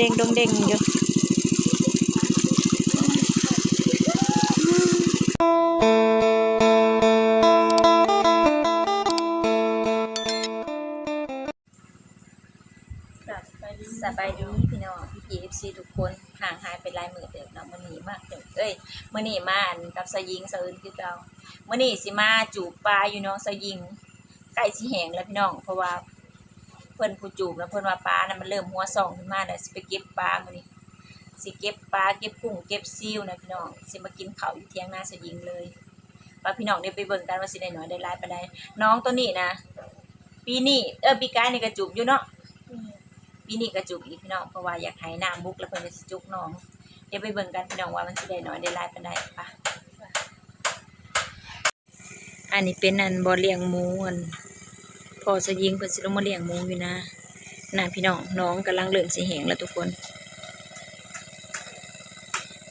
ด้งดงเด้งอยู่สบายดีพี่น้องพี่เอฟซีทุกคนห่างหายไปหลายมื้อเด้อเนาะมื้อนี้มามื้อนี้มาอันกับสะยิงสะอื่นคือเก่ามื้อนี้สิมาจูบปลาอยู่น้องสะยิงใกล้สิแห้งแล้วพี่น้องเพราะว่าเพิ่นผู้จูบแล้วเพิ่นว่าปลาน่ะมันเริ่มหัวส่องขึ้นมาแล้วสิไปเก็บปลามื้อนี้สิเก็บปลาเก็บกุ้งเก็บซีอิ๊วนะพี่น้องสิมากินข้าวอยู่เถียงนาสะยิงเลยว่าพี่น้องเดี๋ยวไปเบิ่งกันว่าสิได้น้อยได้หลายปานใดน้องตัวนี้นะปีนี้ปีกายนี่ก็จูบอยู่เนาะปีนี้ก็จุกอีกพี่น้องเพราะว่าอยากให้น้ำบุกแล้วเพิ่นจะจุกน้องเดี๋ยวไปเบิ่งกันพี่น้องว่ามันสิได้น้อยได้หลายปานใดป่ะอันนี้เป็นอันบ่อเลี้ยงหมูอันพอสะยิงเพิ่นสิลงมาเลี้ยงหมูอยู่นะน่ะพี่น้องน้องกำลังเริ่มสิแห้งแล้วทุกคน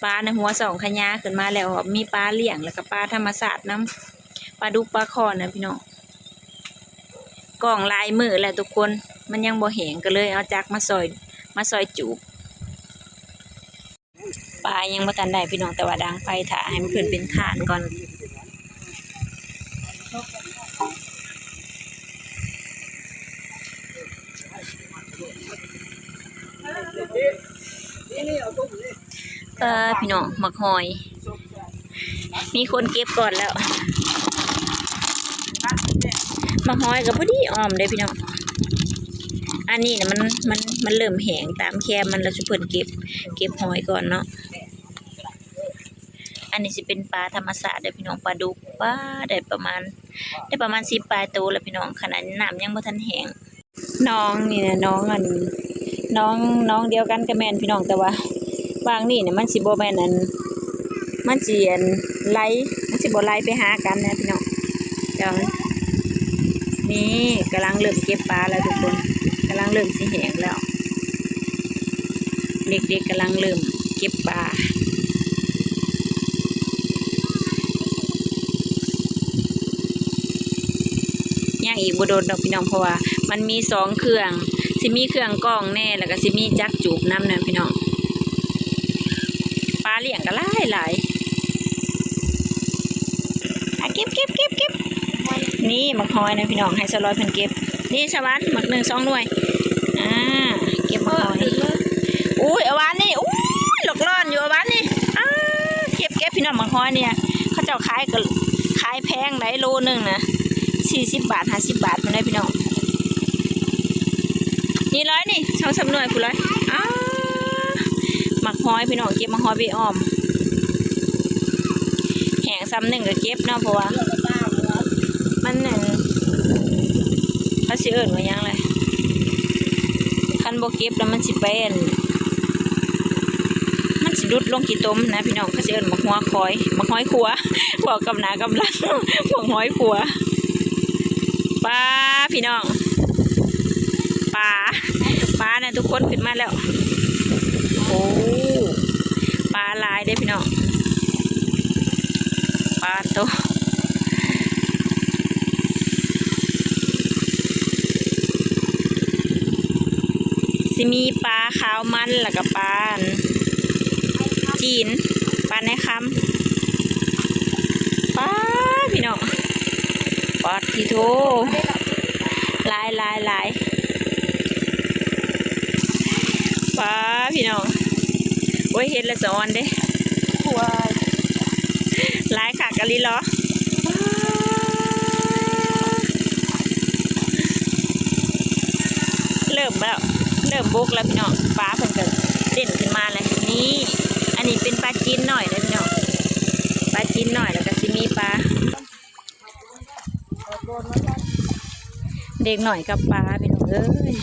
ปลาในหัวสองขยะขึ้นมาแล้วมีปลาเลี้ยงแล้วก็ปลาธรรมชาตินำปลาดุกปลาคอนะพี่น้องกล่องลายมือแหละทุกคนมันยังบ่แห้งก็เลยเอาจักมาซอยจูบปลายังบ่ทันได้พี่น้องแต่ว่าดังไฟถ่าให้มันขึ้นเป็นฐานก่อนพี่น้องหมักหอยมีคนเก็บก่อนแล้วหมักหอยกับพอดีอ้อมได้พี่น้องอันนี้เนี่ยมันเริ่มแห้งตามแคมมันแล้วชุบเพิ่นเก็บหอยก่อนเนาะอันนี้สิเป็นปลาธรรมชาติเด้อพี่น้องปลาดุกปลาได้ประมาณ10 ปลายโตแล้วพี่น้องขนาดน้ำยังบ่ทันแห้งน้องนี่นะน้องเดียวกันกับแม่นพี่น้องแต่ว่าบางนี่เนี่ยมันสิบ่แม่นอันมันสิอันไหลมันสิบ่ไหลไปหากันนะพี่น้องเดี๋ยวนี่กำลังเริ่มเก็บปลาแล้วทุกคนกำลังเริ่มสิแห้งแล้วเด็กๆกำลังเริ่มเก็บปลาย่างอีกบ่โดนดอกพี่น้องเพราะว่ามันมี2เครื่องสิมีเครื่องกรองแน่แล้วก็สิมีจักจูบน้ำนะพี่น้องปลาเลี้ยงก็หลายเก็บนี่หมักหอยนะพี่น้องให้สลอยเพิ่นเก็บนี่ชาวบ้านหมัก1 2หน่วยเก็บหมักหอยอุ้ยเอาวานนี่อุ้ยหลอกล่อนอยู่เอาวานนี่เก็บพี่น้องหมักหอยเนี่ยเขาเจ้าขายแพงไหนโลนึงนะ40 บาท50 บาทพุ่นได้พี่น้องนี่ร้อยนี่2-3หน่วยพุ่นร้อยหมักหอยพี่น้องเก็บหมักหอยไปอ้อมแห้งซ้ำหนึ่งก็เก็บเนาะเพราะว่ามันเขาสิเอิ้นว่าหยังเลยคันบ่เก็บแล้วมันสิเป็นมันสิดุดลงกี่ต้มนะพี่น้องเขาสิเอิ้นหมักหัวคอยหมักหอยขัวบอกกำหนากำลังหมักหอยขัวปลาพี่น้องปลาเนี่ยทุกคนขึ้นมาแล้วโอ้ปลาลายได้พี่น้องปลาโตสิมีปลาขาวมันแล้วก็ปลาจีนปลาในคำปลาพี่น้องปลาทีโทลายปลาพี่น้องโอ้ยเห็ดละสอนเด้ลายขากะลิล้อเริ่มบุกแล้วพี่น้องปลาเพิ่นก็เด่นขึ้นมาเลยนี่อันนี้เป็นปลาจีนหน่อยนะพี่น้องปลาจีนหน่อยแล้วก็สิมีปลาเด็กหน่อยกับปลาพี่น้องเอ้ย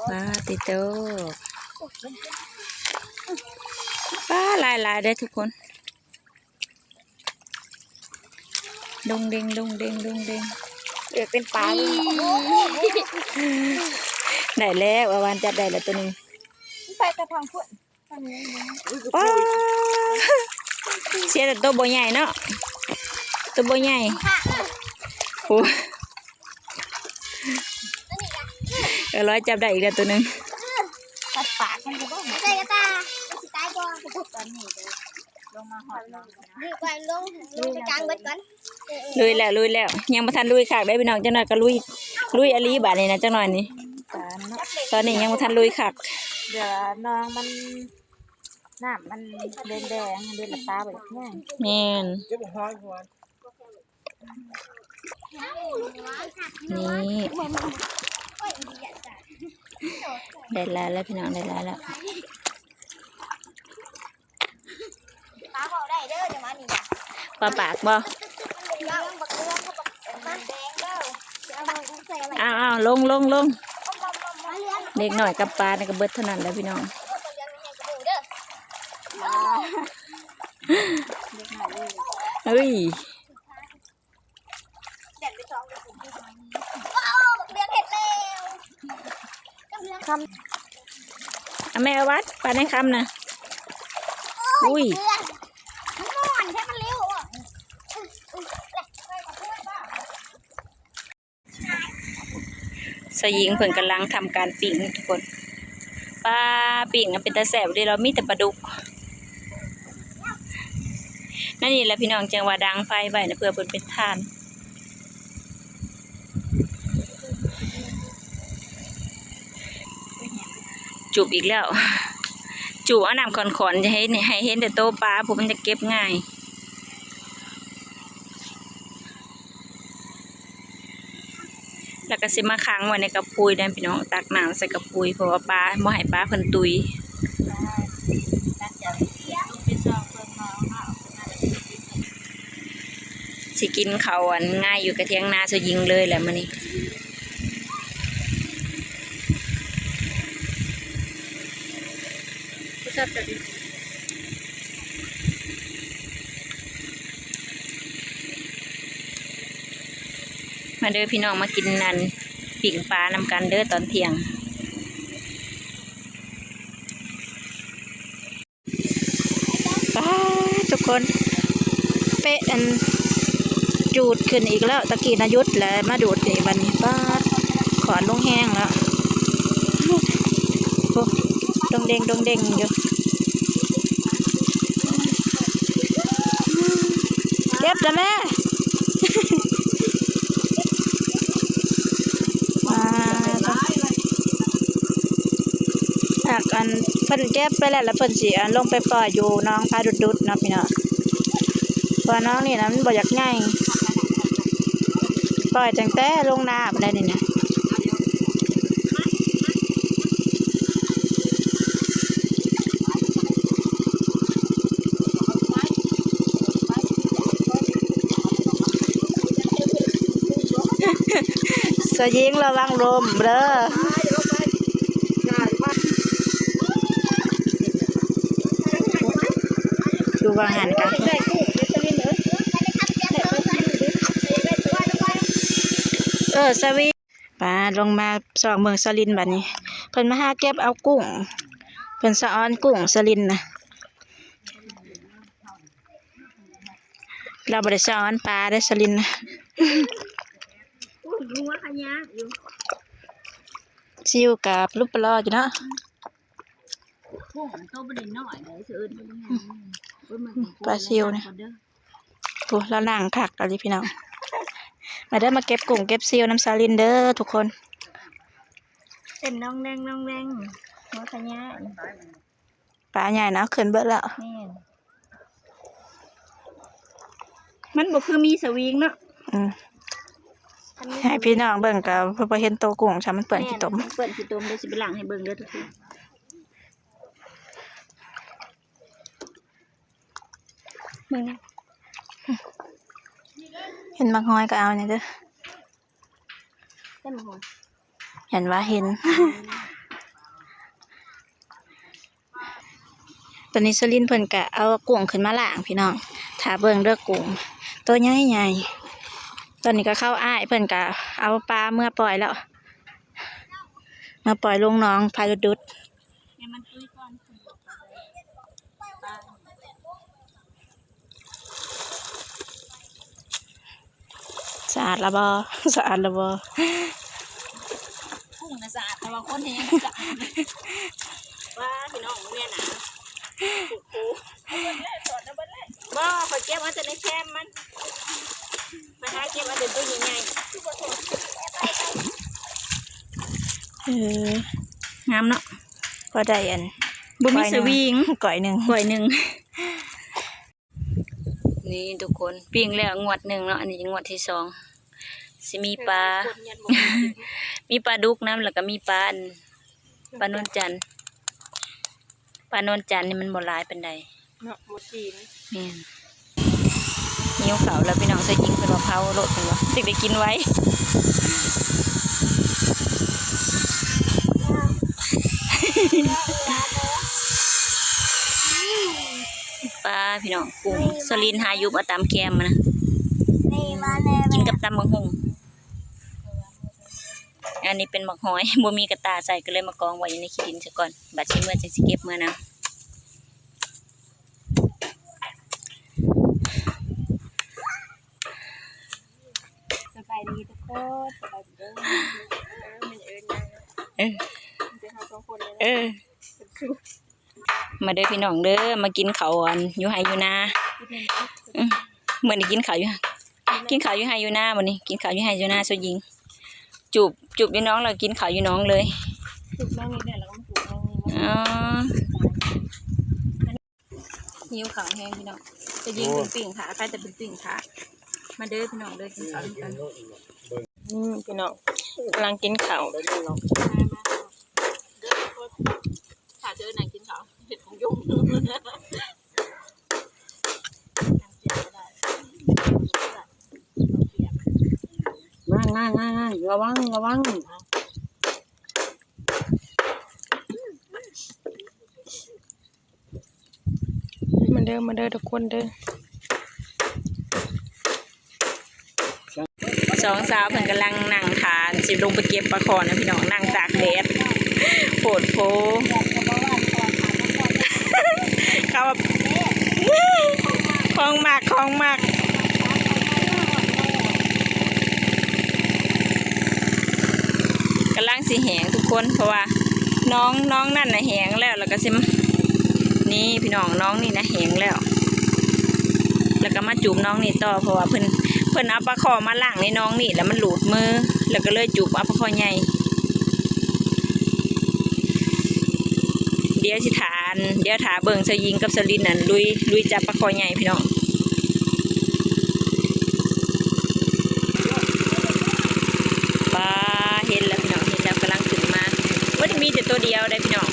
ปลาติโตปลาลายได้ทุกคนดงเด้งเรียกเป็นปลาได้แล้วอาวานจับได้แล้วตัวนึงไปกระพังพุ่นป้าเสียแต่ตัวบ่ใหญ่เนาะตัวบ่ใหญ่โอ้ร้อยจับได้อีกแล้วตัวนึง ลุยไปลงไปกลางเบิดก่อน ลุยแล้วยังบ่ทันลุยคักได้พี่น้องจังหน่อยก็ลุยอลีบาดนี้นะจังหน่อยนี่ ปลาเนาะ ตอนนี้ยังบ่ทันลุยคัก เดี๋ยวน้องมันน้ำมันแดงเดือดละปลาแบบง่าย แม่น เก็บหอยก่อน นี่ได้แล้วพี่น้องได้แล้ว ปลาเขาได้เด้อจะมานี่จ้ะ ปลาปากบ่ เรื่องบักเรื่องเขาบักมันแดงเด้อเอามาใส่อะไร อ้าวลง มาเรื่อง เด็กหน่อยกับปลานี่ก็เบิดเท่านั้นแหล้วพี่น้อง ตัวยังให้กระดูเด้อ เฮ้ย เด็ดไปสองเดือนว้าวบักเรื่องเห็ดแล้วคำ เอาแม่เอาวัดปลาในคำนะอุ้ย เดือนมันนอนแค่มันเลี้ยวอ่ะ สยิงเพิ่นกำลังทำการปิ้งทุกคนปลาปิ้งมันเป็นตาแสบเด้เรามีแต่ปลาดุกนั่นนี่แหละพี่น้องจังว่าดังไฟไว้นะเพื่อเพิ่นเป็นทานจูบอีกแล้วจูบเอาน้ำขอนๆจะให้เห็นแต่โตปลาผมมันจะเก็บง่ายแล้วก็สิมาค้างไว้ในกระปุยได้พี่น้องตักน้ำใส่กระปุยเพราะว่าปลาบ่ให้ปลาเพิ่นตุยสิกินเขาวอันง่ายอยู่กระเทียงนาจะยิงเลยแหละมื้อนี้มาเด้อพี่น้องมากินนันปิ่งปลานำกันเด้อตอนเที่ยงป้าทุกคนเป๊ะอันจูดขึ้นอีกแล้วตะกี้นายุทธแล้วมาดูดอีกวันนี้ป้าขอนลงแห้งแล้วโอ้ดงเด้งอยู่เก็บแล้วแม่อันเพิ่นเก็บไปแล้วเพิ่นสิอันลงไปปล่อยอยู่น้องพาดุดๆเนาะพี่เนาะเพราะน้องนี่นะมันบ่อยากง่ายปล่อยตั้งแต่ลงน้ำได้นี่นะสยิงระวังลมเด้อดูวางหันกันสวีปลาลงมาสองเมืองสลินบัดนี้เพิ่นมาหาเก็บเอากุ้งเพิ่นสะออนกุ้งสลินนะเราบ่ได้สะออนปลาได้สลินนะซิวกับลูกปลาอยู่เนาะปลาซิวเนี่ยโอ้แล้วนั่งคักอะไรพี่น้องมาเด้อมาเก็บกุ้งเก็บซิวน้ำซาลินเด้อทุกคนเป็นน้องแดงหัวขยะปลาใหญ่นะขึ้นเบิดแล้วมันบ่คือมีสวิงเนาะให้พี่น้องเบิ่งกับเพื่อเห็นโตกุ้งฉันมันเปื่อนขี้ตมเปื่อนขี้ตมเดี๋ยวสิไปล้างให้เบิ่งเด้อทุกคนเบิ่งนะเห็นบางหอยก็เอาเนี่ยเด้อเห็นว่าเห็นตอนนี้สลินเพิ่นกะเอากุ้งขึ้นมาล้างพี่น้องถ้าเบิ่งเด้อกุ้งตัวใหญ่ตอนนี้ก็เข้าอ้ายเพิ่นกะเอาปลาเมื่อปล่อยแล้วมาปล่อยลงน้องพายดุดสะอาดละบ่สะอาดละบ่กุ้งน่ะสะอาดแต่ว่าคนเห็นสะอาดว่าพี่น้องเนี่ยนะปูบ่ บ่ขอเก็บเอาแต่ในแคมมันมาหาเก็บเอาแต่ตัวใหญ่งามเนาะพอได้อันบ่มีสวิงก่อยหนึ่งนี่ทุกคนปิ้งแล้วงวดหนึ่งเนาะอันนี้งวดที่2สิมีปลา มีปลาดุกน้ำแล้วก็มีปลานวลจันทร์นี่มันบ่หลายปานใด เนาะหมดทีน แม่นหิวข้าวแล้วพี่น้องใส่ยิงเพิ่นว่าเผาโลดเพิ่นว่าสิได้กินไว้ปลาพี่น้องกุ้งสลินหายุบเอาตามแคมมานะ นี่มาแน่ กินกับตำบักหุ่งอันนี้เป็นหมักหอยบ่มีกระตาใส่ก็เลยมากองไว้อยู่ในขี้ดินซะก่อนบัดสิเมื่อจังสิเก็บมื้อนะสบายดีทุกคนสบายดีเด้อมันเอิ้นยัง เออ จะเฮา2คนเลย เออ มาเด้อพี่น้องเด้อมากินข้าวอันอยู่ไห้อยู่นามื้อนี้กินข้าวอยู่ไห้อยู่นามื้อนี้กินข้าวอยู่ไห้อยู่นาซะยิงจูบอยู่น้องแล้วกินข้าวอยู่น้องเลย ถูกน้องนี่เนี่ยแล้วก็ถูกน้องนี่ อ๋อหิวข้าวแห้งพี่น้องจะยิงเป็นปิ่งขาใครจะเป็นปิ่งขามาเด้อพี่น้องเด้อกินข้าวด้วยกัน พี่น้องกำลังกินข้าวถ้าเจอนางกินข้าวเห็ดของยุ่งง่ายระวังมาเด้อทุกคนเด้อ สองสาวเพิ่นกำลังนั่งทานสิลงไปเก็บปลาคอนะพี่น้องนั่งตากแดดโผดโผเขาแบบของมากกำลังสิแหงทุกคนเพราะว่าน้องนั่นน่ะแหงแล้วก็สินี่พี่น้องน้องนี่นะแหงแล้วก็มาจูบน้องนี่ต่อเพราะว่าเพิ่นเอาปลาคอมาล่างในน้องนี่แล้วมันหลุดมือแล้วก็เลยจูบเอาปลาคอใหญ่เดี๋ยวถาเบิ่งสยิงกับสลินนั่นลุยจับปลาคอใหญ่พี่น้องปลาเห็นแล้วพี่น้องเห็นแล้วกำลังขึ้นมาว่าจะมีแต่ตัวเดียวได้พี่น้อง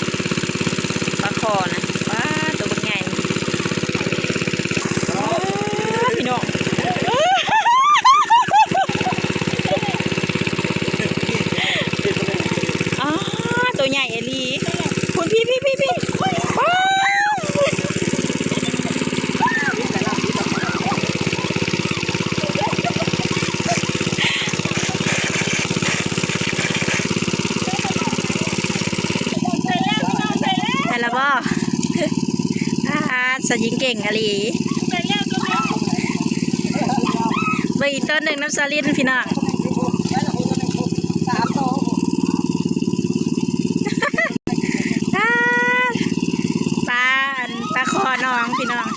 ปลาคอนะปลาตัวใหญ่พี่น้องตัวใหญ่เอลีคุณพี่ไปแล้วบ่สยิงเก่งอลีไปอีกต้นหนึ่งน้ำซาลินพี่น้องปลาคอน้องพี่น้อง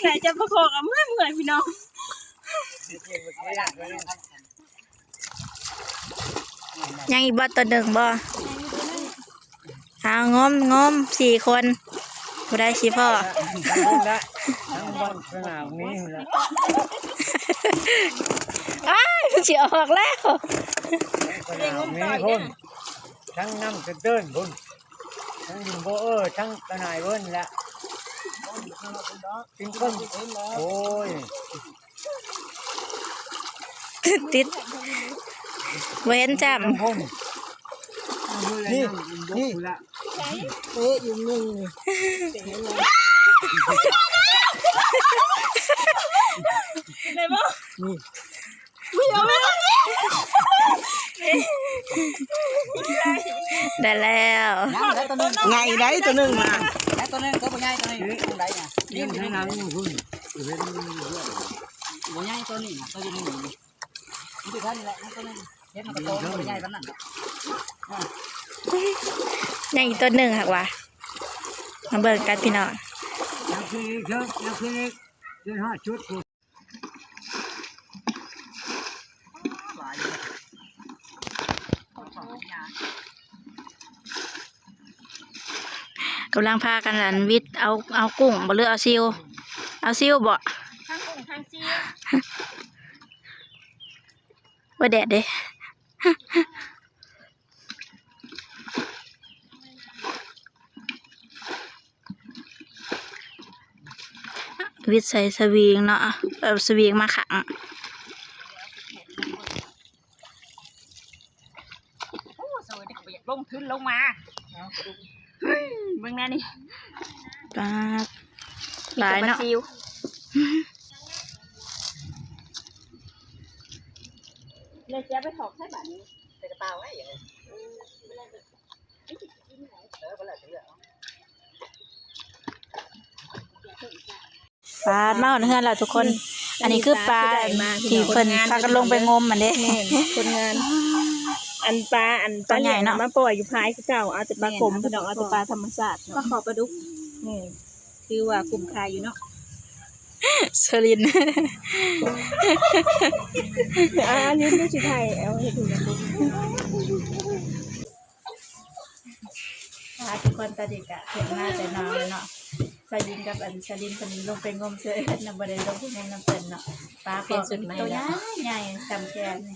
ไหนจะประคองกับเมื่อยพี่น้องยังอีกบ่ตัวหนึ่งบ่เอางม4 คนบ่ได้สิพ่อทั้งบนสนามนี้ละ อ้ายมันสิออกแล้ว สนามนี้พุ่นทั้งน้ำเดินพุ่นทั้งดินโบทั้งกระนายเวิ้นละกินก้นโอ้ย ติดเว้นจำ นี่อยู่นี่ไหนบ่ นี่ ไม่เอา ได้แล้ว ได้ตัวนึงไงได้ตัวนึงมาได้ตัวนึงตัวบ่ใหญ่ตัวนี้ตัวใดเนี่ย ยังให้นางพุ่นเห็น บ่ใหญ่ตัวนี้ตัวนี้นี่คือท่านนี่แหละตัวนึงเฮ็ดมันก็โตบ่ใหญ่ปานนั้น ยังอีกตัวหนึ่งค่ะว่ะมาเบิ่งกันพี่น้อง ยังคือเชิงยังคือเดิน5ชุดกู กำลังพากันหลันวิทย์เอากุ้งบ่หรือเอาซิวบ่ ทั้งกุ้งทั้งซี ว่าแดดเด้วิทย์ใส่สวิงเนาะเอาสวิงมาขังโอ้สวยเด็กบ่อยากลงขึ้นลงมาเบิ่งแน่นี่ปลาหลายเนาะเลยจะไปถอกใส่บัตรนี้ ใส่กระเป๋าไว้อย่างนี้ก็แล้วแต่ ปลาเมาเฮือนเราทุกคน อันนี้คือปลาที่เพิ่นพากันลงไปงมมันเด้ คนงาน อันปลาใหญ่เนาะมาปล่อยอยู่พายคือเก่าเอาแต่ปลาขมพี่น้องเอาแต่ปลาธรรมชาติ ปลาขอปลาดุก นี่คือว่ากลุ่มคายอยู่เนาะ สลิน ยืนดูสิไทยเอาให้ดูนะทุกคนตาเด็กอะเห็นหน้าแต่นอนเนาะสลินกับอันสลินคนนี้ลงไปงมเจอนำบริลงไปงมน้ำเปิ่นเนาะปลาตัวใหญ่ใหญ่จำแกนนี่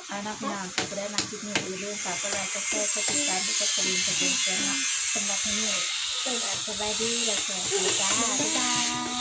เอาน้ำพี่น้องก็ได้มาคลิปนี้อย่าลืมฝากกดไลค์กดแชร์กดติดตามด้วยกับสลินกับเป็นแกนเนาะสำหรับที่นี่สบายดีแล้วก็จ้าบ๊ายบาย